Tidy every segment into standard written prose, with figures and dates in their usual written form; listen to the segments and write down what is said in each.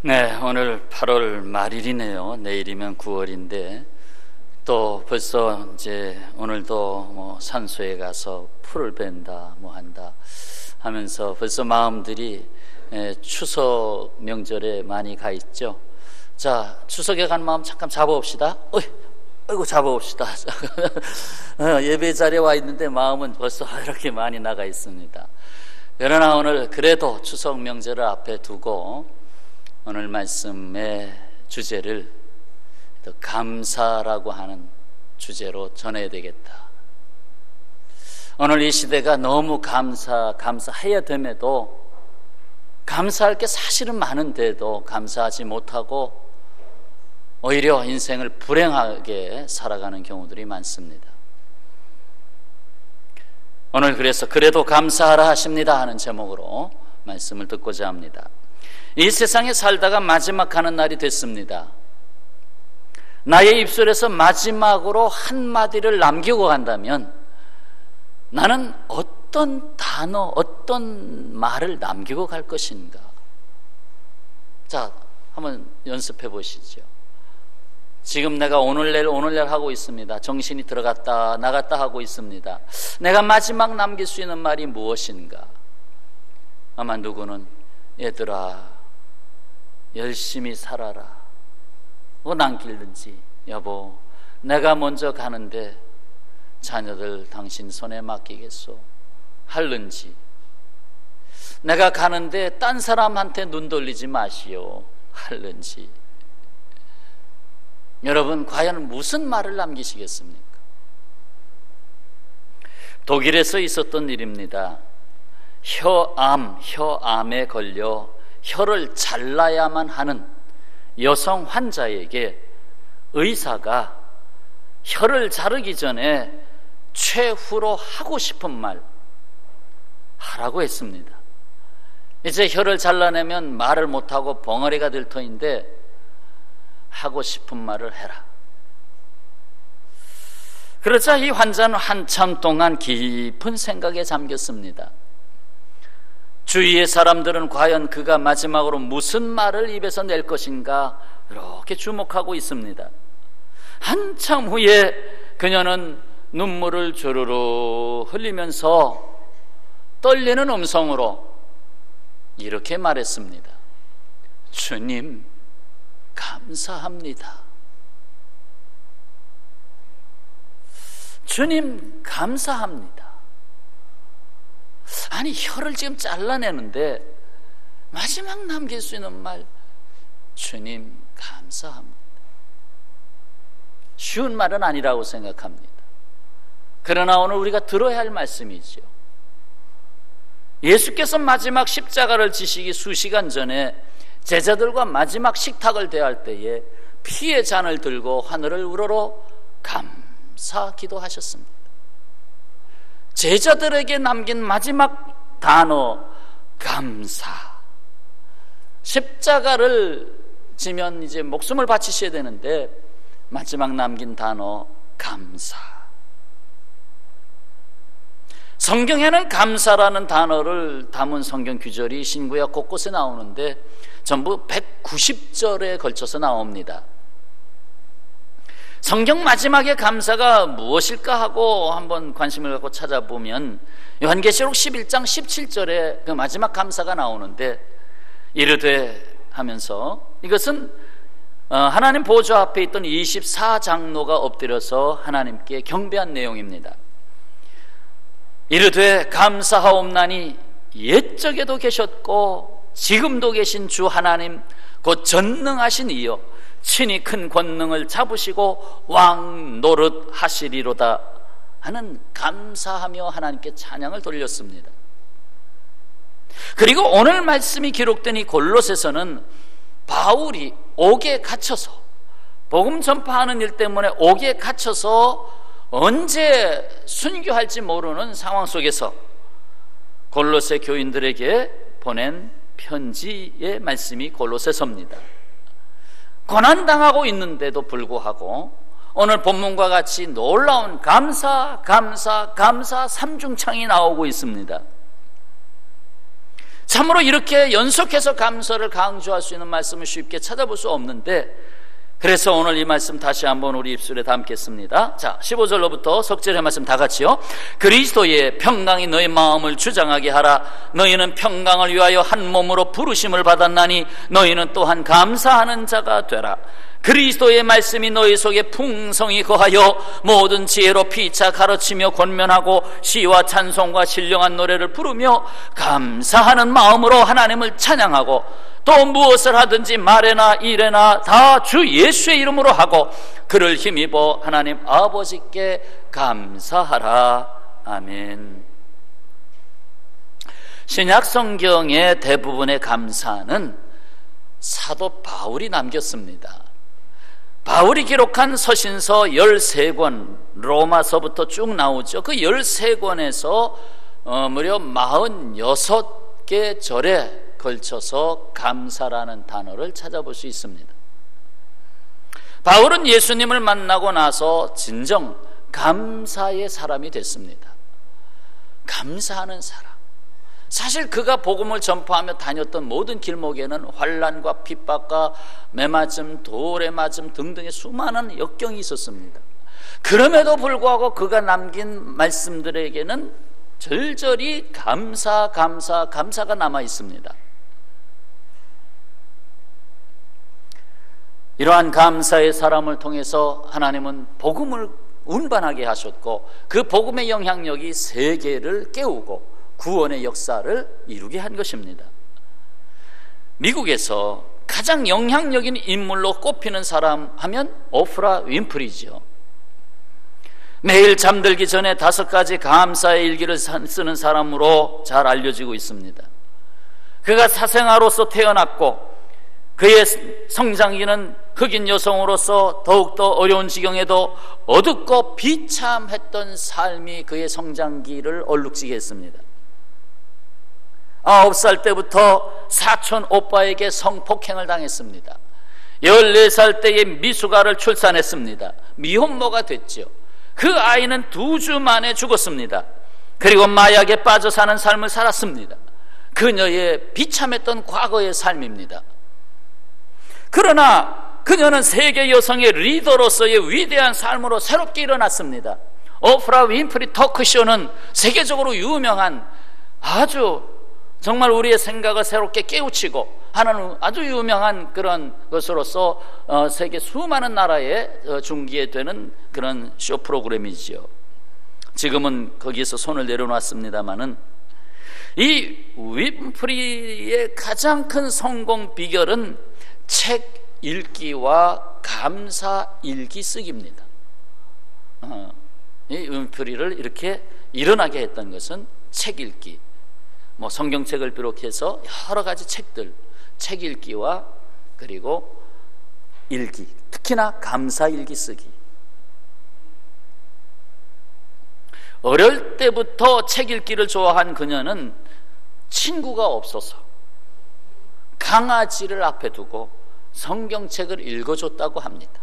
네, 오늘 8월 말일이네요. 내일이면 9월인데 또 벌써 이제 오늘도 산소에 가서 풀을 벤다 한다 하면서 벌써 마음들이 추석 명절에 많이 가 있죠. 자, 추석에 간 마음 잠깐 잡아봅시다. 어이구 잡아봅시다. 예배 자리에 와 있는데 마음은 벌써 이렇게 많이 나가 있습니다. 그러나 오늘 그래도 추석 명절을 앞에 두고 오늘 말씀의 주제를 또 감사라고 하는 주제로 전해야 되겠다. 오늘 이 시대가 너무 감사해야 됨에도 감사할 게 사실은 많은데도 감사하지 못하고 오히려 인생을 불행하게 살아가는 경우들이 많습니다. 오늘 그래서 그래도 감사하라 하십니다 하는 제목으로 말씀을 듣고자 합니다. 이 세상에 살다가 마지막 하는 날이 됐습니다. 나의 입술에서 마지막으로 한마디를 남기고 간다면 나는 어떤 단어, 어떤 말을 남기고 갈 것인가? 자, 한번 연습해 보시죠. 지금 내가 오늘날 하고 있습니다. 정신이 들어갔다 나갔다 하고 있습니다. 내가 마지막 남길 수 있는 말이 무엇인가? 아마 누구는 얘들아 열심히 살아라 남길든지, 여보 내가 먼저 가는데 자녀들 당신 손에 맡기겠소 할는지, 내가 가는데 딴 사람한테 눈 돌리지 마시오 할는지. 여러분 과연 무슨 말을 남기시겠습니까? 독일에서 있었던 일입니다. 혀암에 걸려 혀를 잘라야만 하는 여성 환자에게 의사가 혀를 자르기 전에 최후로 하고 싶은 말 하라고 했습니다. 이제 혀를 잘라내면 말을 못하고 벙어리가 될 터인데 하고 싶은 말을 해라. 그러자 이 환자는 한참 동안 깊은 생각에 잠겼습니다. 주위의 사람들은 과연 그가 마지막으로 무슨 말을 입에서 낼 것인가 이렇게 주목하고 있습니다. 한참 후에 그녀는 눈물을 주르르 흘리면서 떨리는 음성으로 이렇게 말했습니다. 주님 감사합니다. 주님 감사합니다. 아니 혀를 지금 잘라내는데 마지막 남길 수 있는 말 주님 감사합니다. 쉬운 말은 아니라고 생각합니다. 그러나 오늘 우리가 들어야 할 말씀이죠. 예수께서 마지막 십자가를 지시기 수시간 전에 제자들과 마지막 식탁을 대할 때에 피의 잔을 들고 하늘을 우러러 감사 기도하셨습니다. 제자들에게 남긴 마지막 단어 감사. 십자가를 지면 이제 목숨을 바치셔야 되는데 마지막 남긴 단어 감사. 성경에는 감사라는 단어를 담은 성경 구절이 신구약 곳곳에 나오는데 전부 190절에 걸쳐서 나옵니다. 성경 마지막에 감사가 무엇일까 하고 한번 관심을 갖고 찾아보면 요한계시록 11장 17절에 그 마지막 감사가 나오는데 이르되 하면서 이것은 하나님 보좌 앞에 있던 24장로가 엎드려서 하나님께 경배한 내용입니다. 이르되 감사하옵나니 옛적에도 계셨고 지금도 계신 주 하나님 곧 전능하신 이여 친히 큰 권능을 잡으시고 왕 노릇 하시리로다 하는 감사하며 하나님께 찬양을 돌렸습니다. 그리고 오늘 말씀이 기록된 이 골로새서는 바울이 옥에 갇혀서 복음 전파하는 일 때문에 옥에 갇혀서 언제 순교할지 모르는 상황 속에서 골로새 교인들에게 보낸 편지의 말씀이 골로새서입니다. 고난당하고 있는데도 불구하고 오늘 본문과 같이 놀라운 감사 삼중창이 나오고 있습니다. 참으로 이렇게 연속해서 감사를 강조할 수 있는 말씀을 쉽게 찾아볼 수 없는데, 그래서 오늘 이 말씀 다시 한번 우리 입술에 담겠습니다. 자, 15절로부터 석절의 말씀 다 같이요. 그리스도의 평강이 너희 마음을 주장하게 하라. 너희는 평강을 위하여 한 몸으로 부르심을 받았나니 너희는 또한 감사하는 자가 되라. 그리스도의 말씀이 너희 속에 풍성히 거하여 모든 지혜로 피차 가르치며 권면하고 시와 찬송과 신령한 노래를 부르며 감사하는 마음으로 하나님을 찬양하고, 또 무엇을 하든지 말에나 일에나 다 주 예수의 이름으로 하고 그를 힘입어 하나님 아버지께 감사하라. 아멘. 신약 성경의 대부분의 감사는 사도 바울이 남겼습니다. 바울이 기록한 서신서 13권, 로마서부터 쭉 나오죠. 그 13권에서 무려 46개 절에 걸쳐서 감사라는 단어를 찾아볼 수 있습니다. 바울은 예수님을 만나고 나서 진정 감사의 사람이 됐습니다. 감사하는 사람. 사실 그가 복음을 전파하며 다녔던 모든 길목에는 환난과 핍박과 매맞음, 돌에 맞음 등등의 수많은 역경이 있었습니다. 그럼에도 불구하고 그가 남긴 말씀들에게는 절절히 감사가 남아 있습니다. 이러한 감사의 사람을 통해서 하나님은 복음을 운반하게 하셨고, 그 복음의 영향력이 세계를 깨우고 구원의 역사를 이루게 한 것입니다. 미국에서 가장 영향력인 인물로 꼽히는 사람 하면 오프라 윈프리죠. 매일 잠들기 전에 5가지 감사의 일기를 쓰는 사람으로 잘 알려지고 있습니다. 그가 사생아로서 태어났고 그의 성장기는 흑인 여성으로서 더욱더 어려운 지경에도 어둡고 비참했던 삶이 그의 성장기를 얼룩지게 했습니다. 9살 때부터 사촌 오빠에게 성폭행을 당했습니다. 14살 때에 미숙아를 출산했습니다. 미혼모가 됐죠. 그 아이는 2주 만에 죽었습니다. 그리고 마약에 빠져 사는 삶을 살았습니다. 그녀의 비참했던 과거의 삶입니다. 그러나 그녀는 세계 여성의 리더로서의 위대한 삶으로 새롭게 일어났습니다. 오프라 윈프리 토크쇼는 세계적으로 유명한, 아주 정말 우리의 생각을 새롭게 깨우치고 하는 아주 유명한 그런 것으로서 세계 수많은 나라에 중계되는 그런 쇼 프로그램이지요. 지금은 거기에서 손을 내려놨습니다마는, 이 윈프리의 가장 큰 성공 비결은 책 읽기와 감사 일기 쓰기입니다. 이 윈프리를 이렇게 일어나게 했던 것은 책 읽기, 성경책을 비롯해서 여러 가지 책들, 책 읽기와 그리고 일기, 특히나 감사 일기 쓰기. 어릴 때부터 책 읽기를 좋아한 그녀는 친구가 없어서 강아지를 앞에 두고 성경책을 읽어줬다고 합니다.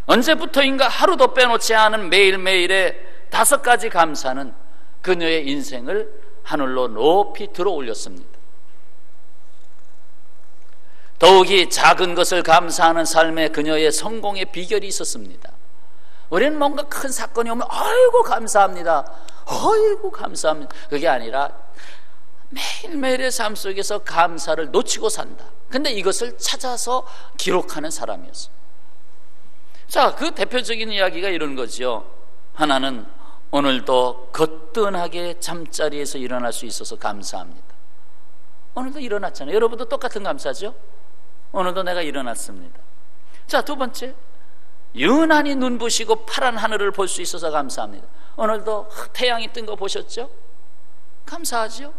언제부터인가 하루도 빼놓지 않은 매일매일의 5가지 감사는 그녀의 인생을 하늘로 높이 들어 올렸습니다. 더욱이 작은 것을 감사하는 삶에 그녀의 성공의 비결이 있었습니다. 우리는 뭔가 큰 사건이 오면 아이고 감사합니다, 아이고 감사합니다. 그게 아니라 매일매일의 삶 속에서 감사를 놓치고 산다. 근데 이것을 찾아서 기록하는 사람이었어요. 자, 그 대표적인 이야기가 이런 거죠. 하나는 오늘도 거뜬하게 잠자리에서 일어날 수 있어서 감사합니다. 오늘도 일어났잖아요. 여러분도 똑같은 감사죠? 오늘도 내가 일어났습니다. 자, 2번째, 유난히 눈부시고 파란 하늘을 볼 수 있어서 감사합니다. 오늘도 태양이 뜬 거 보셨죠? 감사하죠?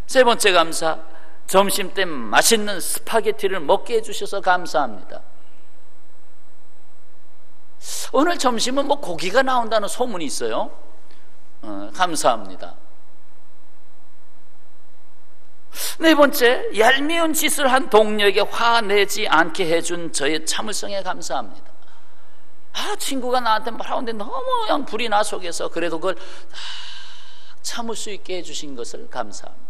3번째 감사, 점심때 맛있는 스파게티를 먹게 해주셔서 감사합니다. 오늘 점심은 고기가 나온다는 소문이 있어요. 감사합니다. 4번째, 얄미운 짓을 한 동료에게 화내지 않게 해준 저의 참을성에 감사합니다. 친구가 나한테 뭐라고 하는데 너무 그냥 불이 나 속에서 그래도 그걸 참을 수 있게 해주신 것을 감사합니다.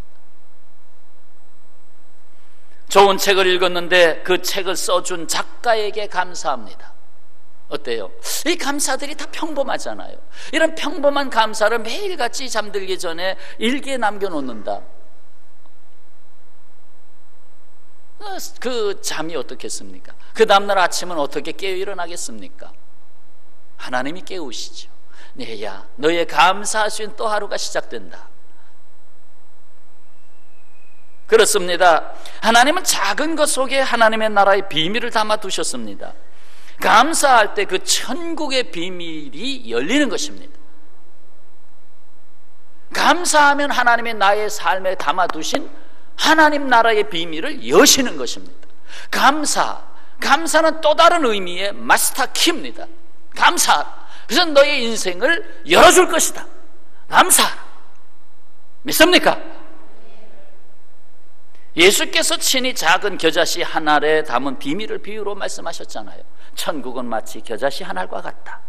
좋은 책을 읽었는데 그 책을 써준 작가에게 감사합니다. 어때요? 이 감사들이 다 평범하잖아요. 이런 평범한 감사를 매일같이 잠들기 전에 일기에 남겨놓는다. 그 잠이 어떻겠습니까? 그 다음날 아침은 어떻게 깨어 일어나겠습니까? 하나님이 깨우시죠. 내야 너의 감사할 수 있는 또 하루가 시작된다. 그렇습니다. 하나님은 작은 것 속에 하나님의 나라의 비밀을 담아 두셨습니다. 감사할 때 그 천국의 비밀이 열리는 것입니다. 감사하면 하나님의 나의 삶에 담아두신 하나님 나라의 비밀을 여시는 것입니다. 감사는 또 다른 의미의 마스터 키입니다. 감사하라. 그래서 너의 인생을 열어줄 것이다. 감사하라. 믿습니까? 예수께서 친히 작은 겨자씨 한 알에 담은 비밀을 비유로 말씀하셨잖아요. 천국은 마치 겨자씨 한 알과 같다.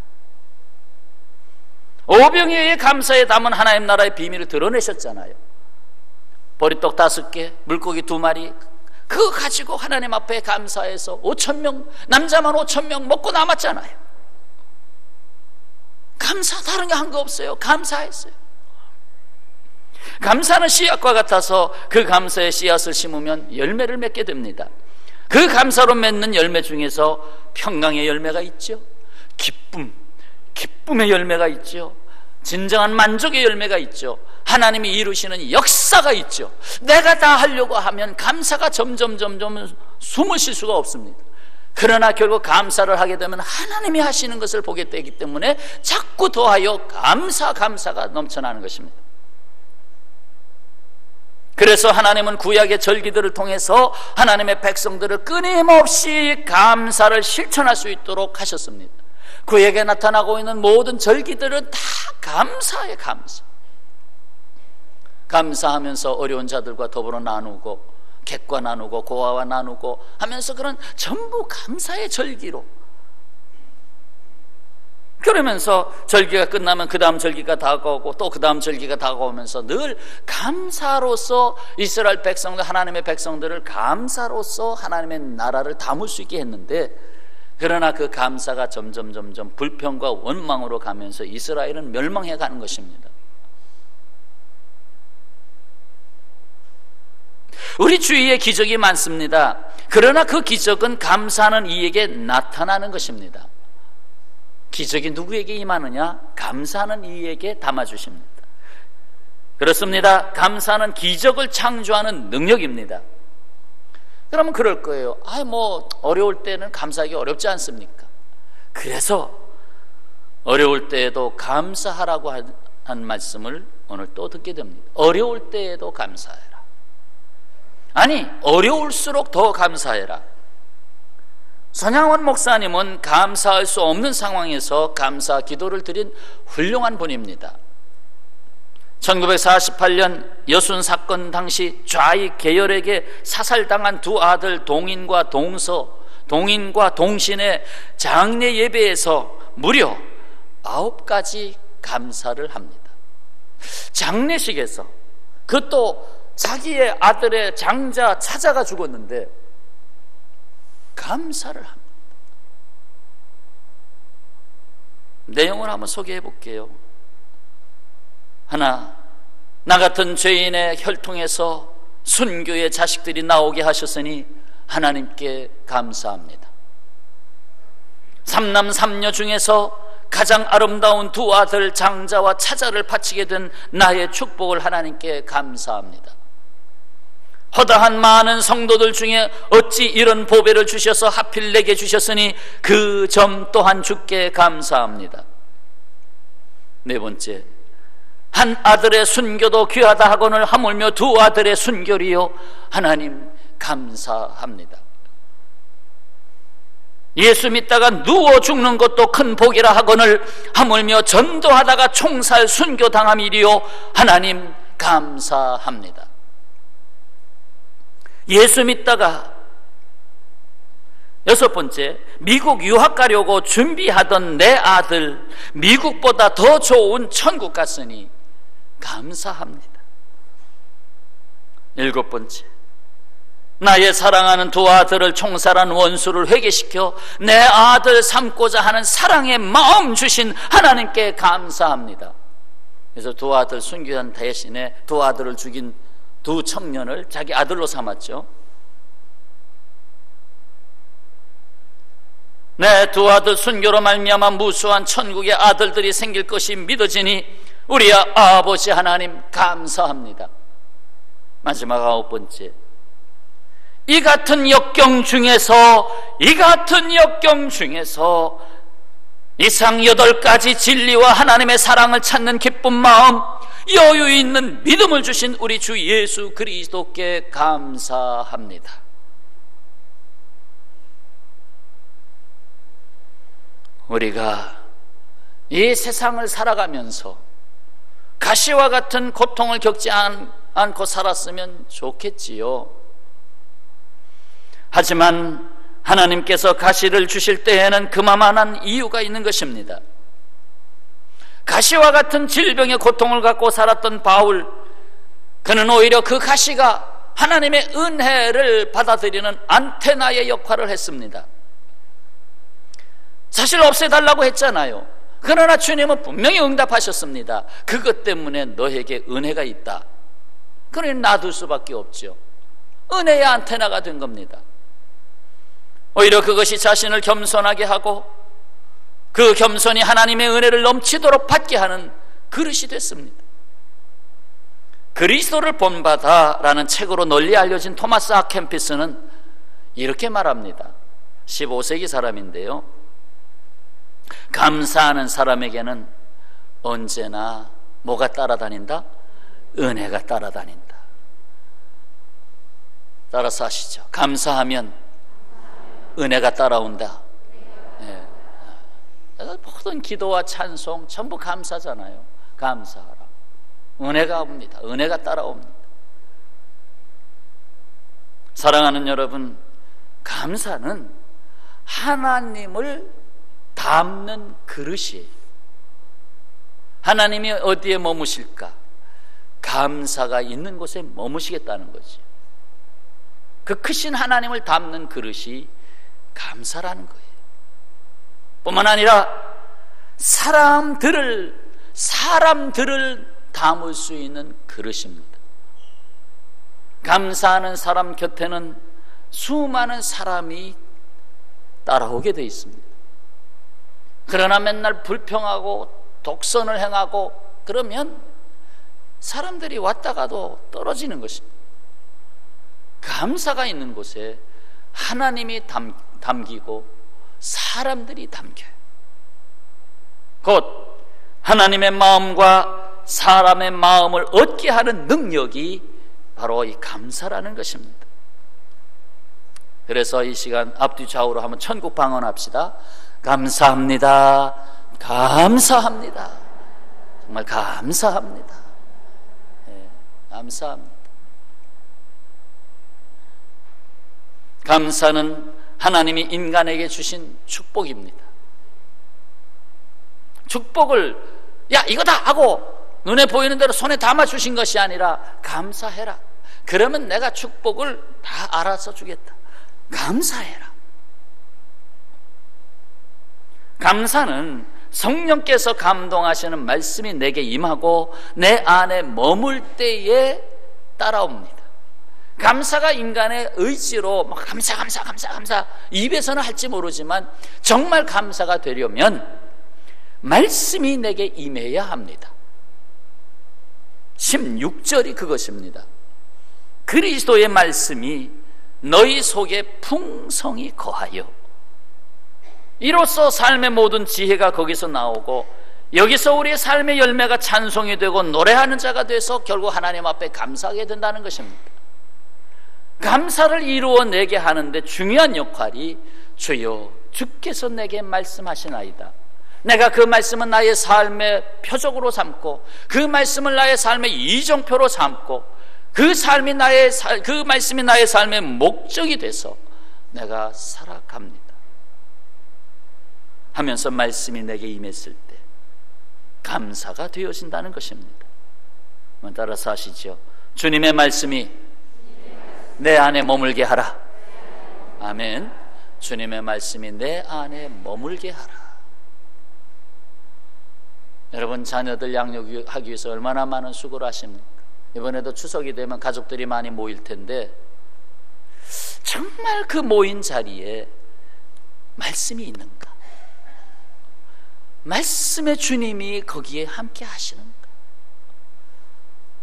오병이어의 감사에 담은 하나님 나라의 비밀을 드러내셨잖아요. 보리떡 5개, 물고기 2마리, 그거 가지고 하나님 앞에 감사해서 5,000명, 남자만 5,000명 먹고 남았잖아요. 감사, 다른 게 한 거 없어요. 감사했어요. 감사는 씨앗과 같아서 그 감사의 씨앗을 심으면 열매를 맺게 됩니다. 그 감사로 맺는 열매 중에서 평강의 열매가 있죠. 기쁨의 열매가 있죠. 진정한 만족의 열매가 있죠. 하나님이 이루시는 역사가 있죠. 내가 다 하려고 하면 감사가 점점 숨을 쉴 수가 없습니다. 그러나 결국 감사를 하게 되면 하나님이 하시는 것을 보게 되기 때문에 자꾸 더하여 감사가 넘쳐나는 것입니다. 그래서 하나님은 구약의 절기들을 통해서 하나님의 백성들을 끊임없이 감사를 실천할 수 있도록 하셨습니다. 구약에 나타나고 있는 모든 절기들은 다 감사의 감사. 감사하면서 어려운 자들과 더불어 나누고, 객과 나누고, 고아와 나누고 하면서 그런 전부 감사의 절기로, 그러면서 절기가 끝나면 그 다음 절기가 다가오고 또 그 다음 절기가 다가오면서 늘 감사로서 이스라엘 백성들, 하나님의 백성들을 감사로서 하나님의 나라를 담을 수 있게 했는데, 그러나 그 감사가 점점 불평과 원망으로 가면서 이스라엘은 멸망해 가는 것입니다. 우리 주위에 기적이 많습니다. 그러나 그 기적은 감사하는 이에게 나타나는 것입니다. 기적이 누구에게 임하느냐? 감사하는 이에게 담아주십니다. 그렇습니다. 감사는 기적을 창조하는 능력입니다. 그러면 그럴 거예요. 어려울 때는 감사하기 어렵지 않습니까? 그래서 어려울 때에도 감사하라고 한 말씀을 오늘 또 듣게 됩니다. 어려울 때에도 감사해라. 아니, 어려울수록 더 감사해라. 손양원 목사님은 감사할 수 없는 상황에서 감사 기도를 드린 훌륭한 분입니다. 1948년 여순 사건 당시 좌익 계열에게 사살당한 두 아들 동인과 동신의 장례 예배에서 무려 9가지 감사를 합니다. 장례식에서, 그것도 자기의 아들의 장자 차자가 죽었는데 감사를 합니다. 내용을 한번 소개해 볼게요. 하나, 나 같은 죄인의 혈통에서 순교의 자식들이 나오게 하셨으니 하나님께 감사합니다. 3남 3녀 중에서 가장 아름다운 두 아들 장자와 차자를 바치게 된 나의 축복을 하나님께 감사합니다. 허다한 많은 성도들 중에 어찌 이런 보배를 주셔서 하필 내게 주셨으니 그 점 또한 주께 감사합니다. 네 번째, 한 아들의 순교도 귀하다 하거늘 하물며 두 아들의 순교리요 하나님 감사합니다. 예수 믿다가 누워 죽는 것도 큰 복이라 하거늘 하물며 전도하다가 총살 순교당함이리요 하나님 감사합니다. 예수 믿다가, 여섯 번째, 미국 유학 가려고 준비하던 내 아들 미국보다 더 좋은 천국 갔으니 감사합니다. 7번째, 나의 사랑하는 두 아들을 총살한 원수를 회개시켜 내 아들 삼고자 하는 사랑의 마음 주신 하나님께 감사합니다. 그래서 두 아들 순교한 대신에 두 아들을 죽인 두 청년을 자기 아들로 삼았죠. 내 두 아들 순교로 말미암아 무수한 천국의 아들들이 생길 것이 믿어지니 우리 아버지 하나님 감사합니다. 마지막 9번째, 이 같은 역경 중에서 이상 8가지 진리와 하나님의 사랑을 찾는 기쁜 마음, 여유 있는 믿음을 주신 우리 주 예수 그리스도께 감사합니다. 우리가 이 세상을 살아가면서 가시와 같은 고통을 겪지 않고 살았으면 좋겠지요. 하지만 하나님께서 가시를 주실 때에는 그만한 이유가 있는 것입니다. 가시와 같은 질병의 고통을 갖고 살았던 바울, 그는 오히려 그 가시가 하나님의 은혜를 받아들이는 안테나의 역할을 했습니다. 사실 없애달라고 했잖아요. 그러나 주님은 분명히 응답하셨습니다. 그것 때문에 너에게 은혜가 있다. 그러니 놔둘 수밖에 없죠. 은혜의 안테나가 된 겁니다. 오히려 그것이 자신을 겸손하게 하고 그 겸손이 하나님의 은혜를 넘치도록 받게 하는 그릇이 됐습니다. 그리스도를 본받아라는 책으로 널리 알려진 토마스 아켄피스는 이렇게 말합니다. 15세기 사람인데요, 감사하는 사람에게는 언제나 뭐가 따라다닌다? 은혜가 따라다닌다. 따라서 하시죠. 감사하면 은혜가 따라온다. 네. 모든 기도와 찬송 전부 감사잖아요. 감사하라. 은혜가 옵니다. 은혜가 따라옵니다. 사랑하는 여러분, 감사는 하나님을 담는 그릇이에요. 하나님이 어디에 머무실까? 감사가 있는 곳에 머무시겠다는 거죠. 그 크신 하나님을 담는 그릇이 감사라는 거예요. 뿐만 아니라 사람들을 담을 수 있는 그릇입니다. 감사하는 사람 곁에는 수많은 사람이 따라오게 되어 있습니다. 그러나 맨날 불평하고 독선을 행하고 그러면 사람들이 왔다가도 떨어지는 것입니다. 감사가 있는 곳에 하나님이 담기고 사람들이 담겨요. 곧 하나님의 마음과 사람의 마음을 얻게 하는 능력이 바로 이 감사라는 것입니다. 그래서 이 시간 앞뒤 좌우로 한번 천국 방언합시다. 감사합니다. 감사합니다. 정말 감사합니다. 네, 감사합니다. 감사는 하나님이 인간에게 주신 축복입니다. 축복을 야 이거다 하고 눈에 보이는 대로 손에 담아 주신 것이 아니라 감사해라. 그러면 내가 축복을 다 알아서 주겠다. 감사해라. 감사는 성령께서 감동하시는 말씀이 내게 임하고 내 안에 머물 때에 따라옵니다. 감사가 인간의 의지로 막 감사 입에서는 할지 모르지만 정말 감사가 되려면 말씀이 내게 임해야 합니다. 16절이 그것입니다. 그리스도의 말씀이 너희 속에 풍성히 거하여. 이로써 삶의 모든 지혜가 거기서 나오고 여기서 우리의 삶의 열매가 찬송이 되고 노래하는 자가 돼서 결국 하나님 앞에 감사하게 된다는 것입니다. 감사를 이루어내게 하는데 중요한 역할이 주여 주께서 내게 말씀하시나이다. 내가 그 말씀은 나의 삶의 표적으로 삼고 그 말씀을 나의 삶의 이정표로 삼고 그 말씀이 나의 삶의 목적이 돼서 내가 살아갑니다 하면서 말씀이 내게 임했을 때 감사가 되어진다는 것입니다. 따라서 하시죠. 주님의 말씀이 내 안에 머물게 하라. 아멘. 주님의 말씀이 내 안에 머물게 하라. 여러분, 자녀들 양육하기 위해서 얼마나 많은 수고를 하십니까? 이번에도 추석이 되면 가족들이 많이 모일 텐데 정말 그 모인 자리에 말씀이 있는가? 말씀의 주님이 거기에 함께 하시는가?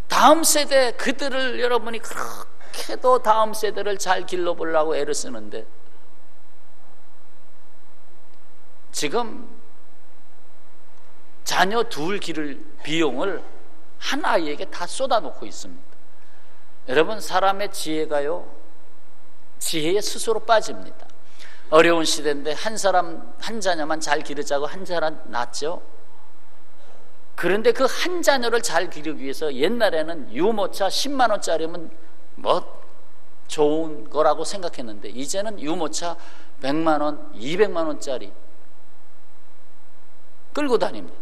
다음 세대, 그들을 여러분이 그렇게도 다음 세대를 잘 길러보려고 애를 쓰는데 지금 자녀 둘 기를 비용을 한 아이에게 다 쏟아놓고 있습니다. 여러분, 사람의 지혜가요, 지혜에 스스로 빠집니다. 어려운 시대인데 한 사람 한 자녀만 잘 기르자고 한 자녀 낳았죠. 그런데 그 한 자녀를 잘 기르기 위해서 옛날에는 유모차 10만 원짜리면 뭐 좋은 거라고 생각했는데 이제는 유모차 100만 원, 200만 원짜리 끌고 다닙니다.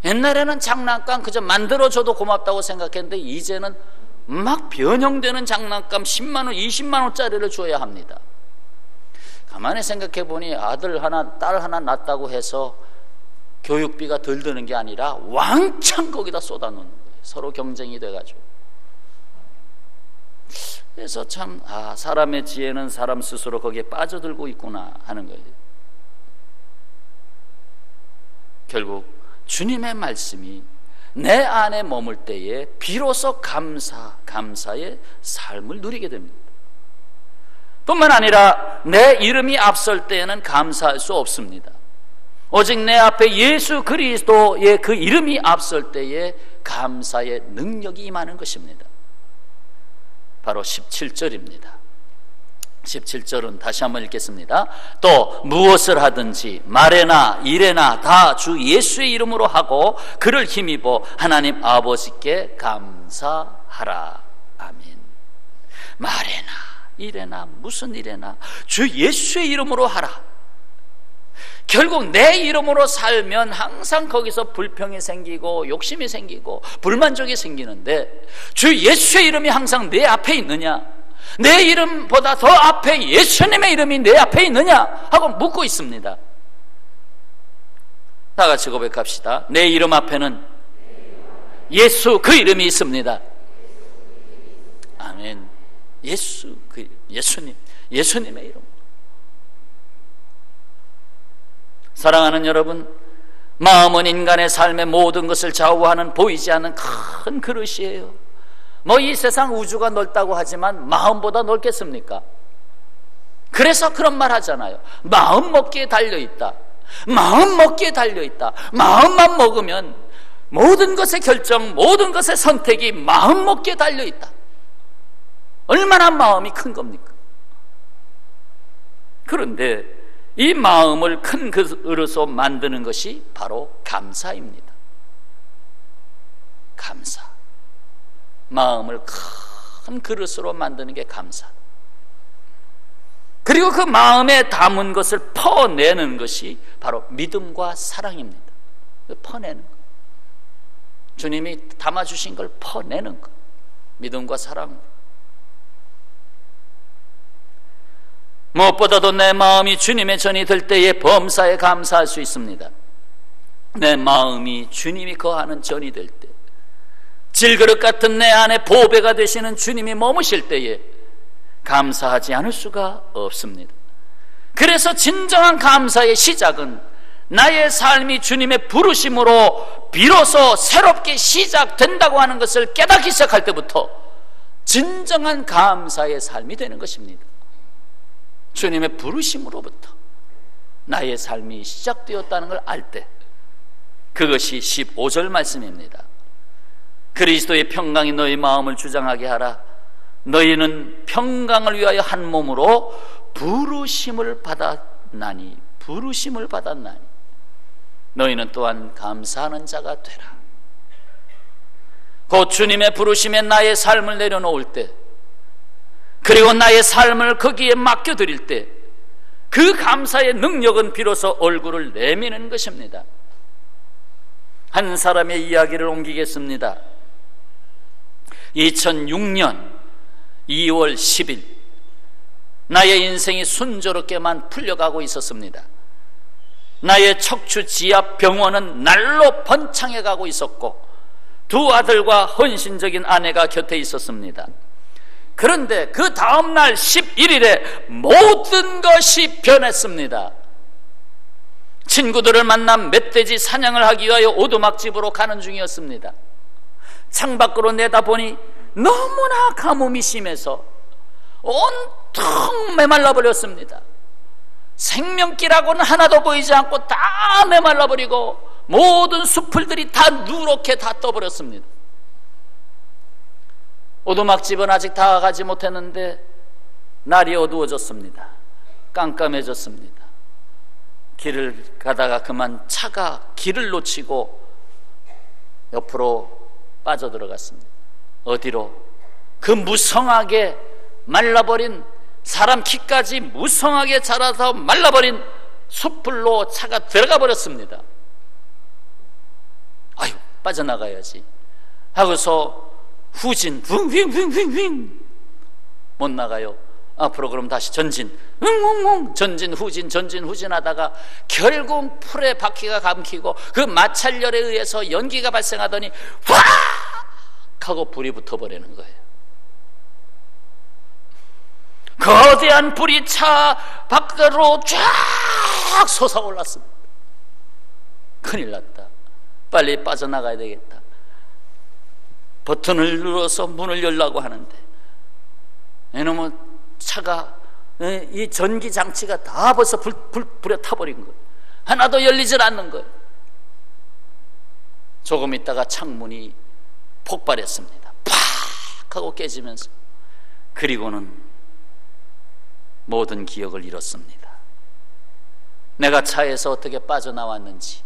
옛날에는 장난감 그저 만들어줘도 고맙다고 생각했는데 이제는 막 변형되는 장난감 10만 원, 20만 원짜리를 줘야 합니다. 가만히 생각해 보니 아들 하나, 딸 하나 낳았다고 해서 교육비가 덜 드는 게 아니라 왕창 거기다 쏟아놓는 거예요. 서로 경쟁이 돼가지고. 그래서 참 사람의 지혜는 사람 스스로 거기에 빠져들고 있구나 하는 거예요. 결국 주님의 말씀이 내 안에 머물 때에 비로소 감사의 삶을 누리게 됩니다. 뿐만 아니라 내 이름이 앞설 때에는 감사할 수 없습니다. 오직 내 앞에 예수 그리스도의 그 이름이 앞설 때에 감사의 능력이 임하는 것입니다. 바로 17절입니다. 17절은 다시 한번 읽겠습니다. 또 무엇을 하든지 말에나 일에나 다 주 예수의 이름으로 하고 그를 힘입어 하나님 아버지께 감사하라. 아멘. 말에나 일에나 무슨 일에나 주 예수의 이름으로 하라. 결국 내 이름으로 살면 항상 거기서 불평이 생기고 욕심이 생기고 불만족이 생기는데 주 예수의 이름이 항상 내 앞에 있느냐, 내 이름보다 더 앞에 예수님의 이름이 내 앞에 있느냐 하고 묻고 있습니다. 다 같이 고백합시다. 내 이름 앞에는 예수 그 이름이 있습니다. 아멘. 예수 그 이름, 예수님의 이름. 사랑하는 여러분, 마음은 인간의 삶의 모든 것을 좌우하는 보이지 않는 큰 그릇이에요. 뭐 이 세상 우주가 넓다고 하지만 마음보다 넓겠습니까? 그래서 그런 말 하잖아요. 마음 먹기에 달려있다. 마음 먹기에 달려있다. 마음만 먹으면 모든 것의 결정, 모든 것의 선택이 마음 먹기에 달려있다. 얼마나 마음이 큰 겁니까? 그런데 이 마음을 큰 그릇으로 만드는 것이 바로 감사입니다. 감사. 마음을 큰 그릇으로 만드는 게 감사. 그리고 그 마음에 담은 것을 퍼내는 것이 바로 믿음과 사랑입니다. 퍼내는 것. 주님이 담아주신 걸 퍼내는 것. 믿음과 사랑. 무엇보다도 내 마음이 주님의 전이 될 때에 범사에 감사할 수 있습니다. 내 마음이 주님이 거하는 전이 될 때, 질그릇 같은 내 안에 보배가 되시는 주님이 머무실 때에 감사하지 않을 수가 없습니다. 그래서 진정한 감사의 시작은 나의 삶이 주님의 부르심으로 비로소 새롭게 시작된다고 하는 것을 깨닫기 시작할 때부터 진정한 감사의 삶이 되는 것입니다. 주님의 부르심으로부터 나의 삶이 시작되었다는 걸 알 때, 그것이 15절 말씀입니다. 그리스도의 평강이 너희 마음을 주장하게 하라. 너희는 평강을 위하여 한 몸으로 부르심을 받았나니 너희는 또한 감사하는 자가 되라. 곧 주님의 부르심에 나의 삶을 내려놓을 때, 그리고 나의 삶을 거기에 맡겨드릴 때, 그 감사의 능력은 비로소 얼굴을 내미는 것입니다. 한 사람의 이야기를 옮기겠습니다. 2006년 2월 10일 나의 인생이 순조롭게만 풀려가고 있었습니다. 나의 척추 지압 병원은 날로 번창해 가고 있었고 두 아들과 헌신적인 아내가 곁에 있었습니다. 그런데 그 다음날 11일에 모든 것이 변했습니다. 친구들을 만나 멧돼지 사냥을 하기 위하여 오두막집으로 가는 중이었습니다. 창밖으로 내다보니 너무나 가뭄이 심해서 온통 메말라 버렸습니다. 생명기라고는 하나도 보이지 않고 다 메말라 버리고 모든 숲풀들이 다 누렇게 다 떠버렸습니다. 오두막집은 아직 다가가지 못했는데 날이 어두워졌습니다. 깜깜해졌습니다. 길을 가다가 그만 차가 길을 놓치고 옆으로 빠져들어갔습니다. 어디로? 그 무성하게 말라버린, 사람 키까지 무성하게 자라서 말라버린 숲불로 차가 들어가 버렸습니다. 아유, 빠져나가야지 하고서 후진 윙윙윙윙 못 나가요. 앞으로 그럼 다시 전진 웅웅웅 전진 후진 하다가 결국 풀에 바퀴가 감기고 그 마찰열에 의해서 연기가 발생하더니 확 하고 불이 붙어버리는 거예요. 거대한 불이 차 밖으로 쫙 솟아올랐습니다. 큰일 났다. 빨리 빠져나가야 되겠다. 버튼을 눌러서 문을 열려고 하는데 이놈은 차가, 이 전기 장치가 다 벌써 불에 타버린 거예요. 하나도 열리질 않는 거예요. 조금 있다가 창문이 폭발했습니다. 팍 하고 깨지면서, 그리고는 모든 기억을 잃었습니다. 내가 차에서 어떻게 빠져나왔는지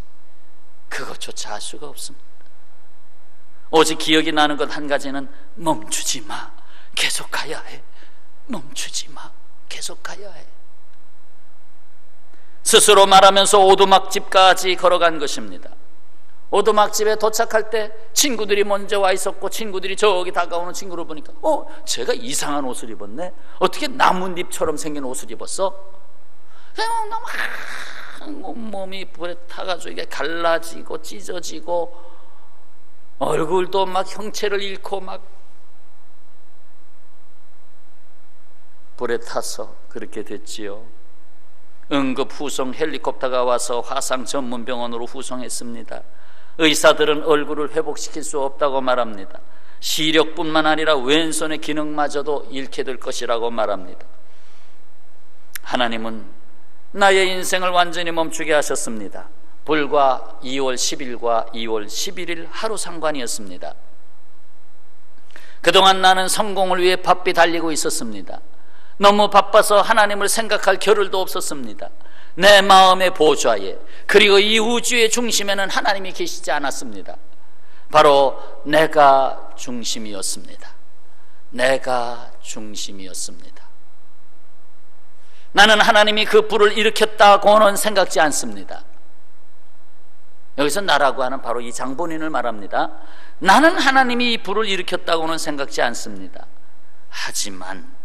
그것조차 알 수가 없습니다. 오직 기억이 나는 것 한 가지는 멈추지 마, 계속 가야 해. 멈추지 마, 계속 가야 해. 스스로 말하면서 오두막집까지 걸어간 것입니다. 오두막집에 도착할 때 친구들이 먼저 와 있었고, 친구들이 저기 다가오는 친구를 보니까 제가 이상한 옷을 입었네. 어떻게 나뭇잎처럼 생긴 옷을 입었어? 너무 온몸이 불에 타가지고 이게 갈라지고 찢어지고 얼굴도 막 형체를 잃고 막 불에 타서 그렇게 됐지요. 응급 후송 헬리콥터가 와서 화상 전문 병원으로 후송했습니다. 의사들은 얼굴을 회복시킬 수 없다고 말합니다. 시력뿐만 아니라 왼손의 기능마저도 잃게 될 것이라고 말합니다. 하나님은 나의 인생을 완전히 멈추게 하셨습니다. 불과 2월 10일과 2월 11일 하루 상관이었습니다. 그동안 나는 성공을 위해 바삐 달리고 있었습니다. 너무 바빠서 하나님을 생각할 겨를도 없었습니다. 내 마음의 보좌에, 그리고 이 우주의 중심에는 하나님이 계시지 않았습니다. 바로 내가 중심이었습니다. 내가 중심이었습니다. 나는 하나님이 그 불을 일으켰다고는 생각지 않습니다. 여기서 나라고 하는 바로 이 장본인을 말합니다. 나는 하나님이 이 불을 일으켰다고는 생각지 않습니다. 하지만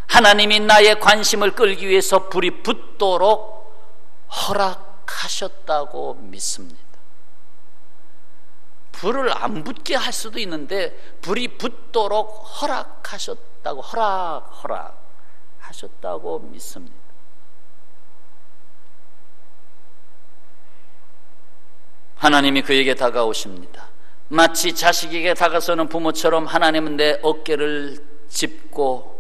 하나님이 나의 관심을 끌기 위해서 불이 붙도록 허락하셨다고 믿습니다. 불을 안 붙게 할 수도 있는데 불이 붙도록 허락하셨다고, 허락하셨다고 믿습니다. 하나님이 그에게 다가오십니다. 마치 자식에게 다가서는 부모처럼 하나님은 내 어깨를 짚고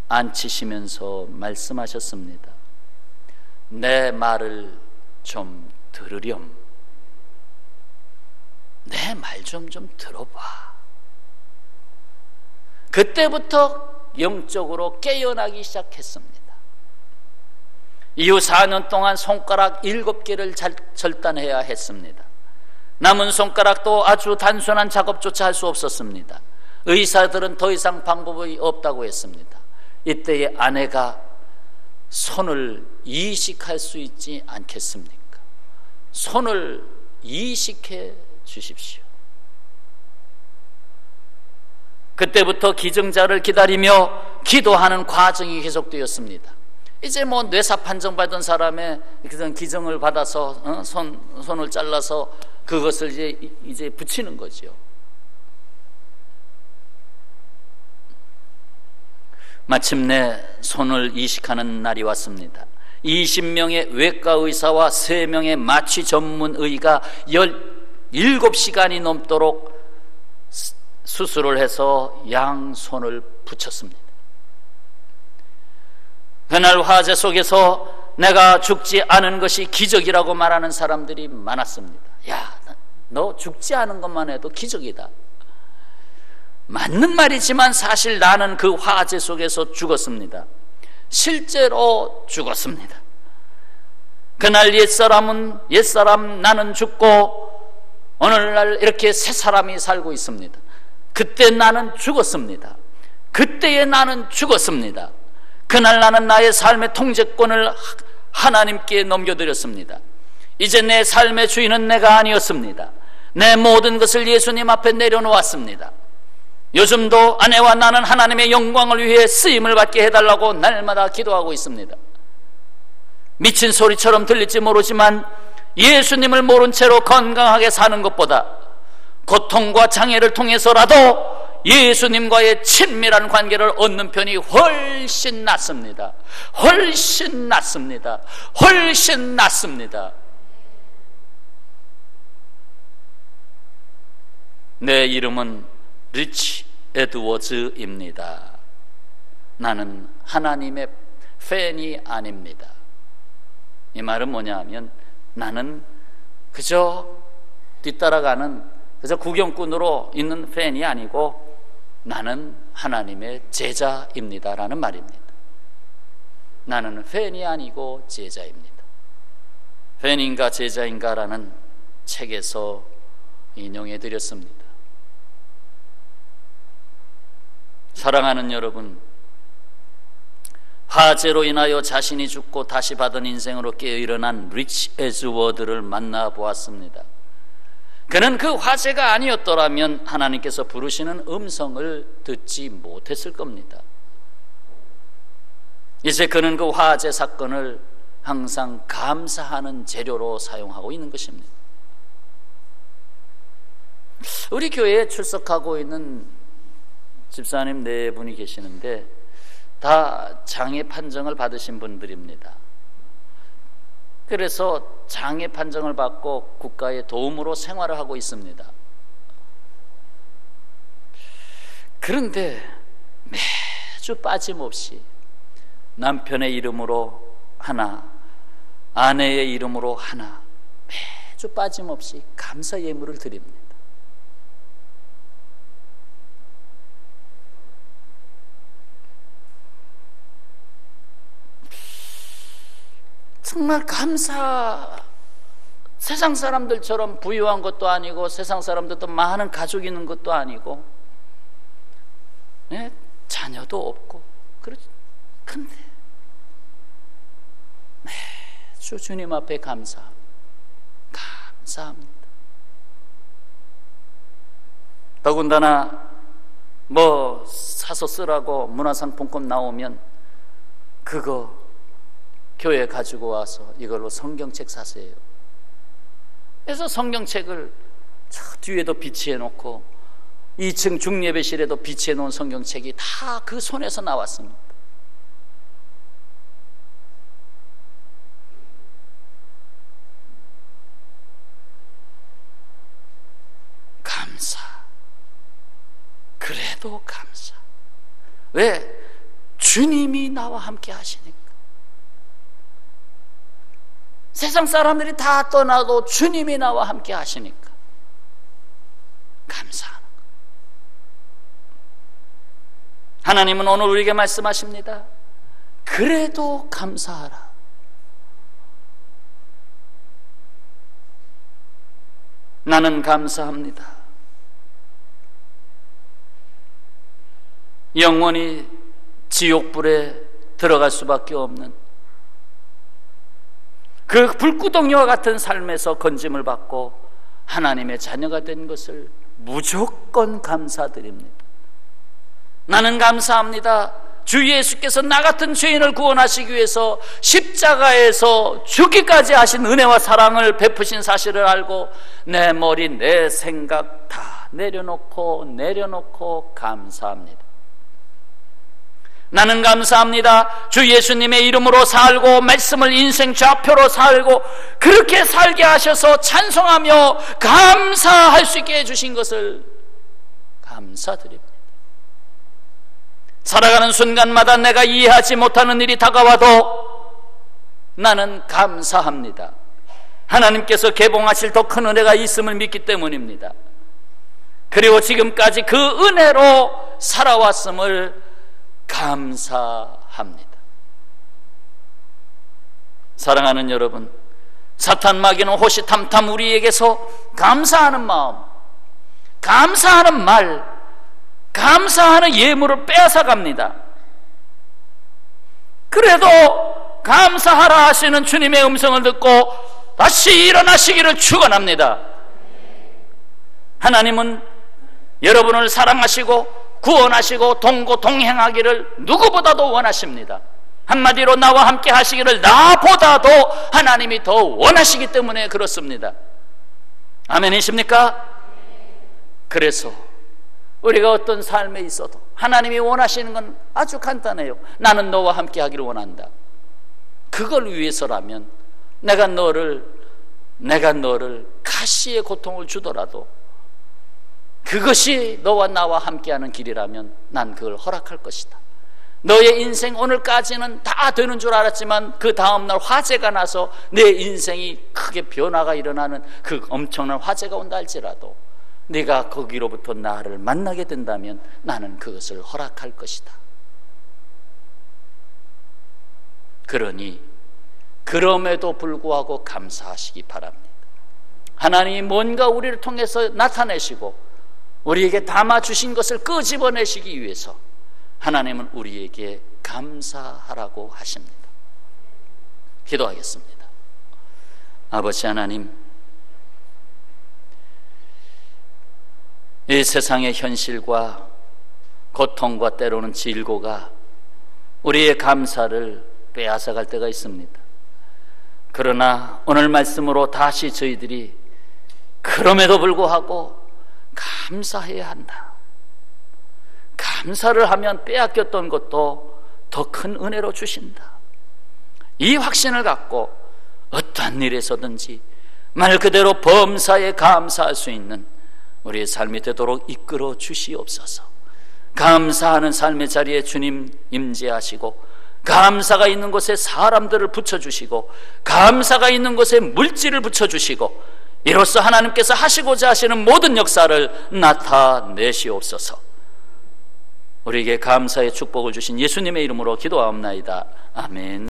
앉히시면서 말씀하셨습니다. 내 말을 좀 들으렴. 내 말 좀 들어봐. 그때부터 영적으로 깨어나기 시작했습니다. 이후 4년 동안 손가락 7개를 절단해야 했습니다. 남은 손가락도 아주 단순한 작업조차 할 수 없었습니다. 의사들은 더 이상 방법이 없다고 했습니다. 이때에 아내가 손을 이식할 수 있지 않겠습니까? 손을 이식해 주십시오. 그때부터 기증자를 기다리며 기도하는 과정이 계속되었습니다. 이제 뭐 뇌사 판정받은 사람의 그런 기증을 받아서 손을 잘라서 그것을 이제 붙이는 거죠. 마침내 손을 이식하는 날이 왔습니다. 20명의 외과 의사와 3명의 마취 전문 의가 17시간이 넘도록 수술을 해서 양손을 붙였습니다. 그날 화재 속에서 내가 죽지 않은 것이 기적이라고 말하는 사람들이 많았습니다. 야, 너 죽지 않은 것만 해도 기적이다. 맞는 말이지만 사실 나는 그 화재 속에서 죽었습니다. 실제로 죽었습니다. 그날 옛사람 나는 죽고 오늘날 이렇게 새 사람이 살고 있습니다. 그때 나는 죽었습니다. 그때의 나는 죽었습니다. 그날 나는 나의 삶의 통제권을 하나님께 넘겨드렸습니다. 이제 내 삶의 주인은 내가 아니었습니다. 내 모든 것을 예수님 앞에 내려놓았습니다. 요즘도 아내와 나는 하나님의 영광을 위해 쓰임을 받게 해달라고 날마다 기도하고 있습니다. 미친 소리처럼 들릴지 모르지만 예수님을 모른 채로 건강하게 사는 것보다 고통과 장애를 통해서라도 예수님과의 친밀한 관계를 얻는 편이 훨씬 낫습니다. 훨씬 낫습니다. 훨씬 낫습니다. 내 이름은 리치 에드워즈입니다. 나는 하나님의 팬이 아닙니다. 이 말은 뭐냐 하면 나는 그저 뒤따라가는 그저 구경꾼으로 있는 팬이 아니고 나는 하나님의 제자입니다라는 말입니다. 나는 팬이 아니고 제자입니다. 팬인가 제자인가라는 책에서 인용해 드렸습니다. 사랑하는 여러분, 화재로 인하여 자신이 죽고 다시 받은 인생으로 깨어일어난 리치 에즈워드를 만나보았습니다. 그는 그 화재가 아니었더라면 하나님께서 부르시는 음성을 듣지 못했을 겁니다. 이제 그는 그 화재 사건을 항상 감사하는 재료로 사용하고 있는 것입니다. 우리 교회에 출석하고 있는 집사님 4분이 계시는데 다 장애 판정을 받으신 분들입니다. 그래서 장애 판정을 받고 국가의 도움으로 생활을 하고 있습니다. 그런데 매주 빠짐없이 남편의 이름으로 하나, 아내의 이름으로 하나, 매주 빠짐없이 감사 예물을 드립니다. 정말 세상 사람들처럼 부유한 것도 아니고 세상 사람들도 많은 가족이 있는 것도 아니고 자녀도 없고 근데 매주 주님 앞에 감사합니다. 더군다나 뭐 사서 쓰라고 문화상품권 나오면 그거 교회 가지고 와서 이걸로 성경책 사세요. 그래서 성경책을 저 뒤에도 비치해 놓고 2층 중예배실에도 비치해 놓은 성경책이 다 그 손에서 나왔습니다. 감사. 그래도 감사. 왜? 주님이 나와 함께 하시니까. 세상 사람들이 다 떠나도 주님이 나와 함께 하시니까 감사하는 것. 하나님은 오늘 우리에게 말씀하십니다. 그래도 감사하라. 나는 감사합니다. 영원히 지옥불에 들어갈 수밖에 없는 그 불구덩이와 같은 삶에서 건짐을 받고 하나님의 자녀가 된 것을 무조건 감사드립니다. 나는 감사합니다. 주 예수께서 나 같은 죄인을 구원하시기 위해서 십자가에서 죽기까지 하신 은혜와 사랑을 베푸신 사실을 알고 내 머리 내 생각 다 내려놓고 감사합니다. 나는 감사합니다. 주 예수님의 이름으로 살고 말씀을 인생 좌표로 살고 그렇게 살게 하셔서 찬송하며 감사할 수 있게 해주신 것을 감사드립니다. 살아가는 순간마다 내가 이해하지 못하는 일이 다가와도 나는 감사합니다. 하나님께서 개봉하실 더 큰 은혜가 있음을 믿기 때문입니다. 그리고 지금까지 그 은혜로 살아왔음을 감사합니다. 사랑하는 여러분, 사탄 마귀는 호시탐탐 우리에게서 감사하는 마음, 감사하는 말, 감사하는 예물을 빼앗아 갑니다. 그래도 감사하라 하시는 주님의 음성을 듣고 다시 일어나시기를 축원합니다. 하나님은 여러분을 사랑하시고 구원하시고 동행하기를 누구보다도 원하십니다. 한마디로 나와 함께 하시기를 나보다도 하나님이 더 원하시기 때문에 그렇습니다. 아멘이십니까? 그래서 우리가 어떤 삶에 있어도 하나님이 원하시는 건 아주 간단해요. 나는 너와 함께 하기를 원한다. 그걸 위해서라면 내가 너를 가시의 고통을 주더라도 그것이 너와 나와 함께하는 길이라면 난 그걸 허락할 것이다. 너의 인생 오늘까지는 다 되는 줄 알았지만 그 다음날 화재가 나서 내 인생이 크게 변화가 일어나는 그 엄청난 화재가 온다 할지라도 네가 거기로부터 나를 만나게 된다면 나는 그것을 허락할 것이다. 그러니 그럼에도 불구하고 감사하시기 바랍니다. 하나님이 뭔가 우리를 통해서 나타내시고 우리에게 담아주신 것을 끄집어내시기 위해서 하나님은 우리에게 감사하라고 하십니다. 기도하겠습니다. 아버지 하나님, 이 세상의 현실과 고통과 때로는 질고가 우리의 감사를 빼앗아갈 때가 있습니다. 그러나 오늘 말씀으로 다시 저희들이 그럼에도 불구하고 감사해야 한다. 감사를 하면 빼앗겼던 것도 더 큰 은혜로 주신다. 이 확신을 갖고 어떠한 일에서든지 말 그대로 범사에 감사할 수 있는 우리의 삶이 되도록 이끌어 주시옵소서. 감사하는 삶의 자리에 주님 임재하시고 감사가 있는 곳에 사람들을 붙여주시고 감사가 있는 곳에 물질을 붙여주시고 이로써 하나님께서 하시고자 하시는 모든 역사를 나타내시옵소서. 우리에게 감사의 축복을 주신 예수님의 이름으로 기도하옵나이다. 아멘.